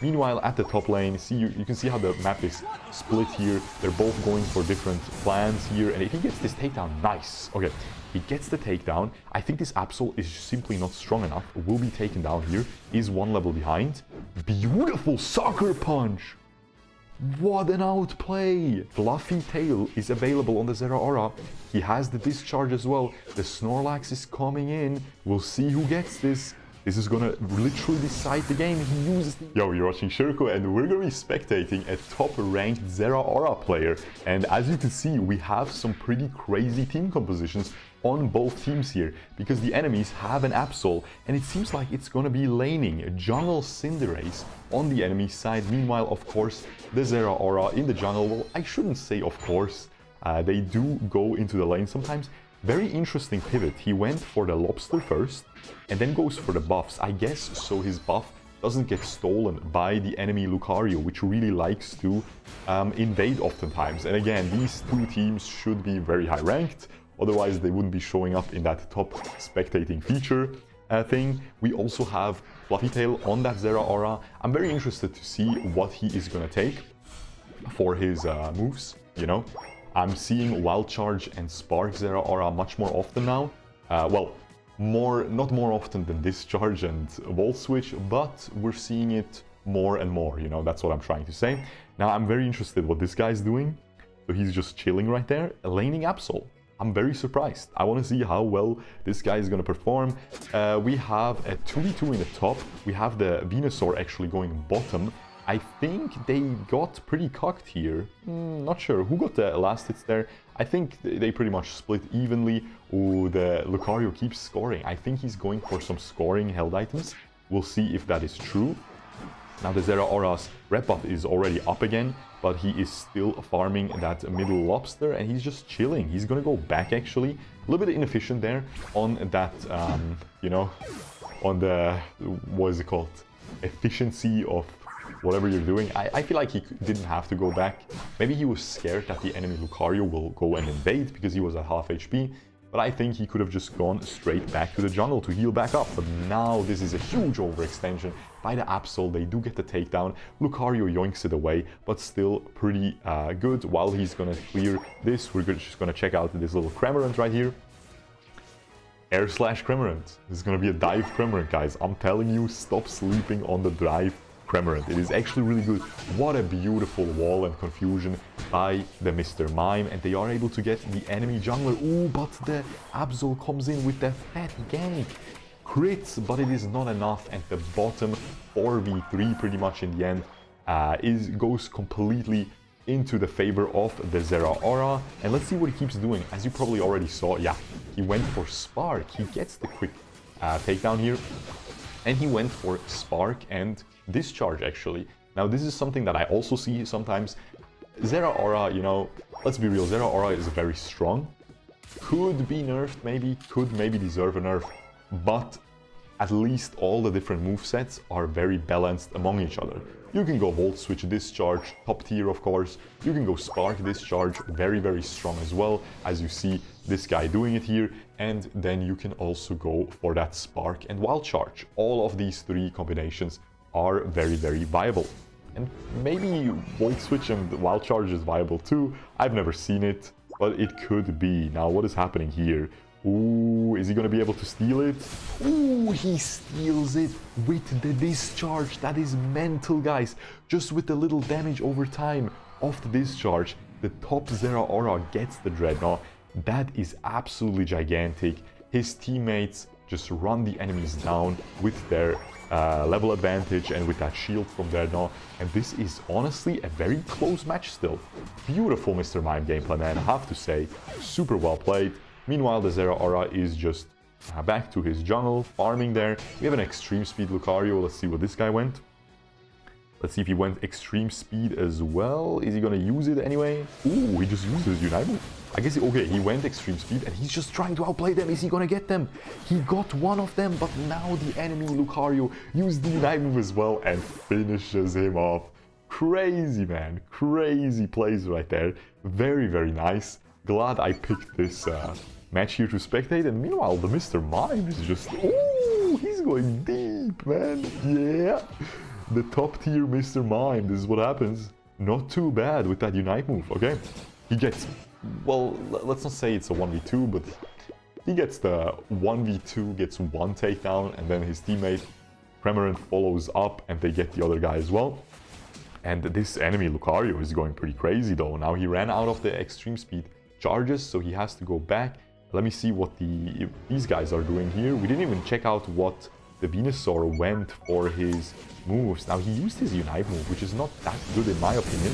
Meanwhile, at the top lane, see you can see how the map is split here. They're both going for different plans here. And if he gets this takedown, nice. Okay, he gets the takedown. I think this Absol is simply not strong enough. Will be taken down here. Is one level behind. Beautiful sucker punch. What an outplay! Fluffy Tail is available on the Zeraora. He has the discharge as well. The Snorlax is coming in. We'll see who gets this. This is gonna literally decide the game. He uses the... Yo, you're watching Shurkou and we're gonna be spectating a top-ranked Zeraora player. And as you can see, we have some pretty crazy team compositions on both teams here, because the enemies have an Absol, and it seems like it's gonna be laning a jungle Cinderace on the enemy side. Meanwhile, of course, the Zeraora in the jungle, well, I shouldn't say of course, they do go into the lane sometimes. Very interesting pivot. He went for the lobster first, and then goes for the buffs, I guess, so his buff doesn't get stolen by the enemy Lucario, which really likes to invade oftentimes. And again, these two teams should be very high ranked, otherwise they wouldn't be showing up in that top spectating feature thing. We also have Fluffy Tail on that Zeraora. I'm very interested to see what he is going to take for his moves, you know. I'm seeing Wild Charge and Spark Zeraora much more often now. Well, not more often than Discharge and Volt Switch, but we're seeing it more and more, you know, that's what I'm trying to say. Now, I'm very interested what this guy's doing. So he's just chilling right there, laning Absol. I'm very surprised. I want to see how well this guy is going to perform. We have a 2v2 in the top. We have the Venusaur actually going bottom. I think they got pretty cocked here. Not sure who got the last hits there. I think they pretty much split evenly. Oh, the Lucario keeps scoring. I think he's going for some scoring held items. We'll see if that is true. Now the Zeraora's rep buff is already up again, but he is still farming that middle lobster, and he's just chilling. He's gonna go back actually. A little bit inefficient there on that, you know, on the, what is it called? Efficiency of whatever you're doing. I feel like he didn't have to go back. Maybe he was scared that the enemy Lucario will go and invade because he was at half HP. But I think he could have just gone straight back to the jungle to heal back up. But now this is a huge overextension by the Absol. They do get the takedown. Lucario yoinks it away, but still pretty good. While he's going to clear this, we're just going to check out this little Cramorant right here. Air slash Cramorant. This is going to be a dive Cramorant, guys. I'm telling you, stop sleeping on the dive Cramorant. It is actually really good. What a beautiful wall and confusion by the Mr. Mime, and they are able to get the enemy jungler. Ooh, but the Absol comes in with the fat gank. Crits, but it is not enough, and the bottom 4v3 pretty much in the end goes completely into the favor of the Zeraora. And let's see what he keeps doing. As you probably already saw, yeah, he went for Spark. He gets the quick takedown here, and he went for Spark and Discharge actually. Now this is something that I also see sometimes. Zeraora, you know, let's be real, Zeraora is very strong. Could be nerfed maybe, could maybe deserve a nerf, but at least all the different movesets are very balanced among each other. You can go Volt Switch Discharge, top tier of course. You can go Spark Discharge, very, very strong as well, as you see this guy doing it here. And then you can also go for that Spark and Wild Charge. All of these three combinations are very, very viable. And maybe Volt Switch and Wild Charge is viable too. I've never seen it, but it could be. Now, what is happening here? Ooh, is he going to be able to steal it? Ooh, he steals it with the Discharge. That is mental, guys. Just with the little damage over time of the Discharge, the top Zeraora gets the Drednaw. That is absolutely gigantic. His teammates just run the enemies down with their level advantage and with that shield from Drednaw. And this is honestly a very close match still. Beautiful Mr. Mime gameplay, man, I have to say. Super well played. Meanwhile, the Zeraora is just back to his jungle, farming there. We have an extreme speed Lucario. Let's see what this guy went. Let's see if he went extreme speed as well. Is he going to use it anyway? Ooh, he just used his Unite move. I guess, okay, he went extreme speed and he's just trying to outplay them. Is he going to get them? He got one of them, but now the enemy Lucario used the Unite move as well and finishes him off. Crazy, man. Crazy plays right there. Very, very nice. Glad I picked this match here to spectate. And meanwhile, the Mr. Mime is just... Ooh, he's going deep, man. Yeah. The top tier Mr. Mime. This is what happens. Not too bad with that Unite move, okay? He gets, well, let's not say it's a 1v2, but he gets the 1v2, gets one takedown, and then his teammate Cramorant follows up, and they get the other guy as well. And this enemy, Lucario, is going pretty crazy though. Now he ran out of the extreme speed charges, so he has to go back. Let me see what these guys are doing here. We didn't even check out what the Venusaur went for his moves. Now he used his Unite move, which is not that good in my opinion,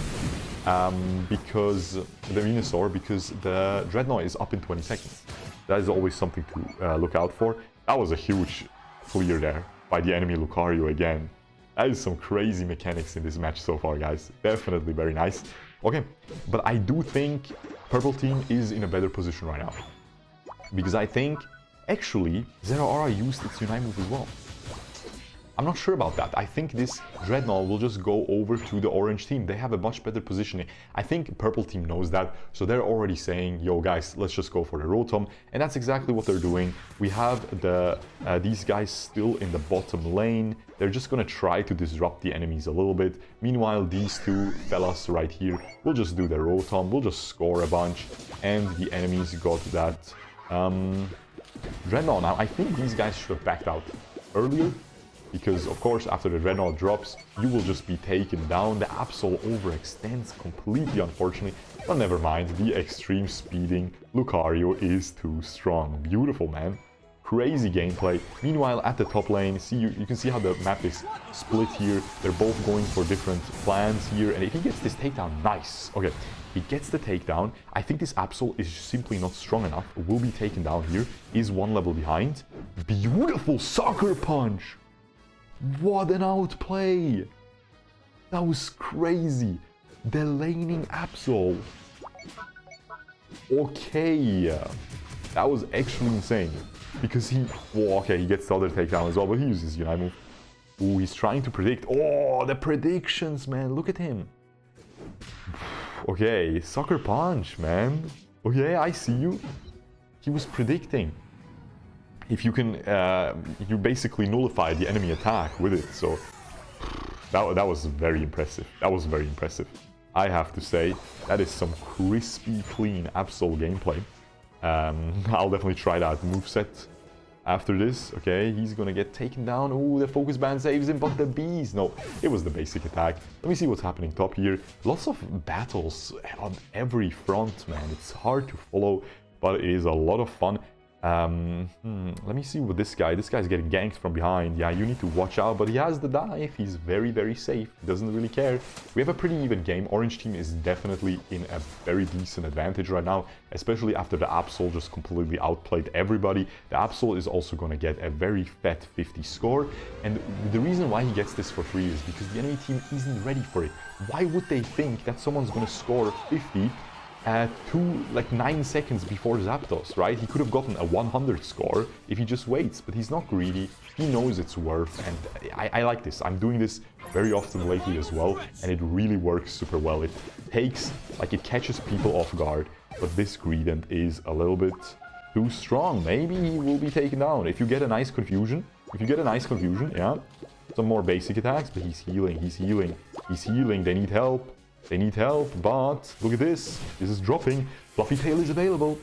because the Venusaur, because the Drednaw is up in 20 seconds. That is always something to look out for. That was a huge clear there by the enemy Lucario again. That is some crazy mechanics in this match so far, guys. Definitely very nice. Okay, but I do think Purple Team is in a better position right now. Because I think, actually, Zeraora used its Unite move as well. I'm not sure about that. I think this Drednaw will just go over to the orange team. They have a much better positioning. I think Purple Team knows that, so they're already saying, yo guys, let's just go for the Rotom. And that's exactly what they're doing. We have these guys still in the bottom lane. They're just gonna try to disrupt the enemies a little bit. Meanwhile, these two fellas right here will just do their Rotom. We'll just score a bunch. And the enemies got that Drednaw. Now, I think these guys should have backed out earlier. Because, of course, after the Drednaw drops, you will just be taken down. The Absol overextends completely, unfortunately. But never mind, the extreme speeding Lucario is too strong. Beautiful, man. Crazy gameplay. Meanwhile, at the top lane, see you can see how the map is split here. They're both going for different plans here. And if he gets this takedown, nice. Okay, he gets the takedown. I think this Absol is simply not strong enough. Will be taken down here. Is one level behind. Beautiful sucker punch. What an outplay! That was crazy. The laning Absol. Okay. That was actually insane. Because he... Oh, okay, he gets the other takedown as well, but he uses Unite move. Ooh, he's trying to predict. Oh, the predictions, man. Look at him. Okay, sucker punch, man. Okay, I see you. He was predicting. If you can, you basically nullify the enemy attack with it, so that was very impressive. That was very impressive. I have to say, that is some crispy, clean Absol gameplay. I'll definitely try that moveset after this. Okay, he's gonna get taken down. Ooh, the focus band saves him, but the bees. No, it was the basic attack. Let me see what's happening top here. Lots of battles on every front, man. It's hard to follow, but it is a lot of fun. Let me see what this guy's getting ganked from behind. Yeah, you need to watch out, but he has the dive. He's very, very safe. He doesn't really care. We have a pretty even game. Orange team is definitely in a very decent advantage right now, especially after the Absol just completely outplayed everybody. The Absol is also going to get a very fat 50 score, and the reason why he gets this for free is because the enemy team isn't ready for it. Why would they think that someone's going to score 50 like 9 seconds before Zapdos, right? He could have gotten a 100 score if he just waits, but he's not greedy. He knows it's worth, and I like this. I'm doing this very often lately as well, and it really works super well. It takes, like, it catches people off guard, but this Greedent is a little bit too strong. Maybe he will be taken down. If you get a nice confusion, yeah, some more basic attacks, but he's healing, they need help. They need help, but look at this. This is dropping. Fluffy Tail is available.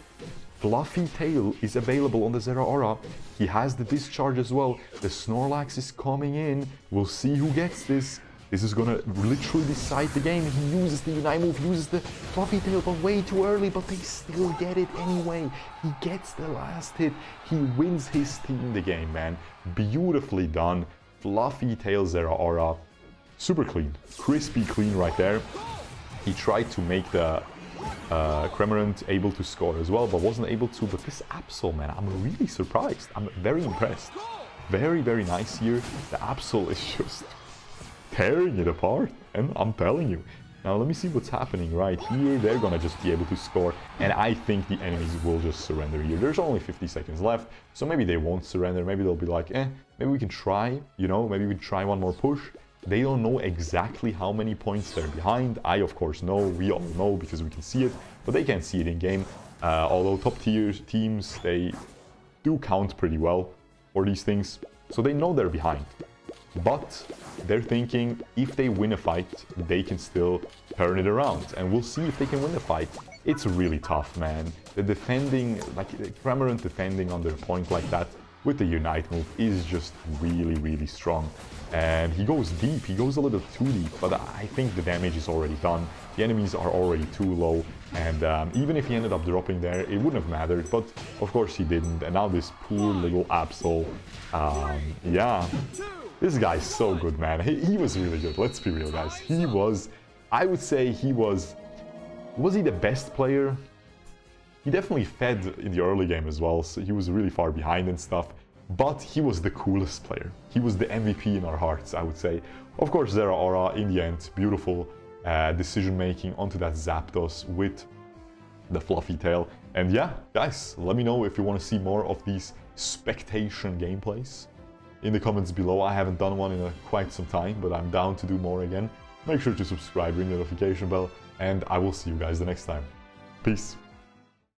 Fluffy Tail is available on the Zeraora. He has the discharge as well. The Snorlax is coming in. We'll see who gets this. This is gonna literally decide the game. He uses the Unite move, uses the Fluffy Tail, but way too early, but they still get it anyway. He gets the last hit. He wins his team the game, man. Beautifully done. Fluffy Tail Zeraora. Super clean. Crispy clean right there. He tried to make the Cramorant able to score as well, but wasn't able to. But this Absol, man, I'm really surprised. I'm very impressed. Very, very nice here. The Absol is just tearing it apart, and I'm telling you. Now, let me see what's happening right here. They're gonna just be able to score, and I think the enemies will just surrender here. There's only 50 seconds left, so maybe they won't surrender. Maybe they'll be like, maybe we can try, you know, maybe we can try one more push. They don't know exactly how many points they're behind. I, of course, know. We all know because we can see it, but they can't see it in game. Although top tier teams, they do count pretty well for these things, so they know they're behind. but they're thinking if they win a fight, they can still turn it around. And we'll see if they can win the fight. It's really tough, man. The defending, like Cramorant defending on their point like that with the Unite move is just really, really strong. And he goes deep, he goes a little too deep, but I think the damage is already done. The enemies are already too low, and even if he ended up dropping there, it wouldn't have mattered, but of course he didn't. And now this poor little Absol, yeah, this guy's so good, man. He was really good, let's be real, guys. He was, I would say he was he the best player? He definitely fed in the early game as well, so he was really far behind and stuff. But he was the coolest player. He was the MVP in our hearts, I would say. Of course, Zeraora, in the end, beautiful decision-making onto that Zapdos with the fluffy tail. And yeah, guys, let me know if you want to see more of these spectation gameplays in the comments below. I haven't done one in quite some time, but I'm down to do more again. Make sure to subscribe, ring the notification bell, and I will see you guys the next time. Peace.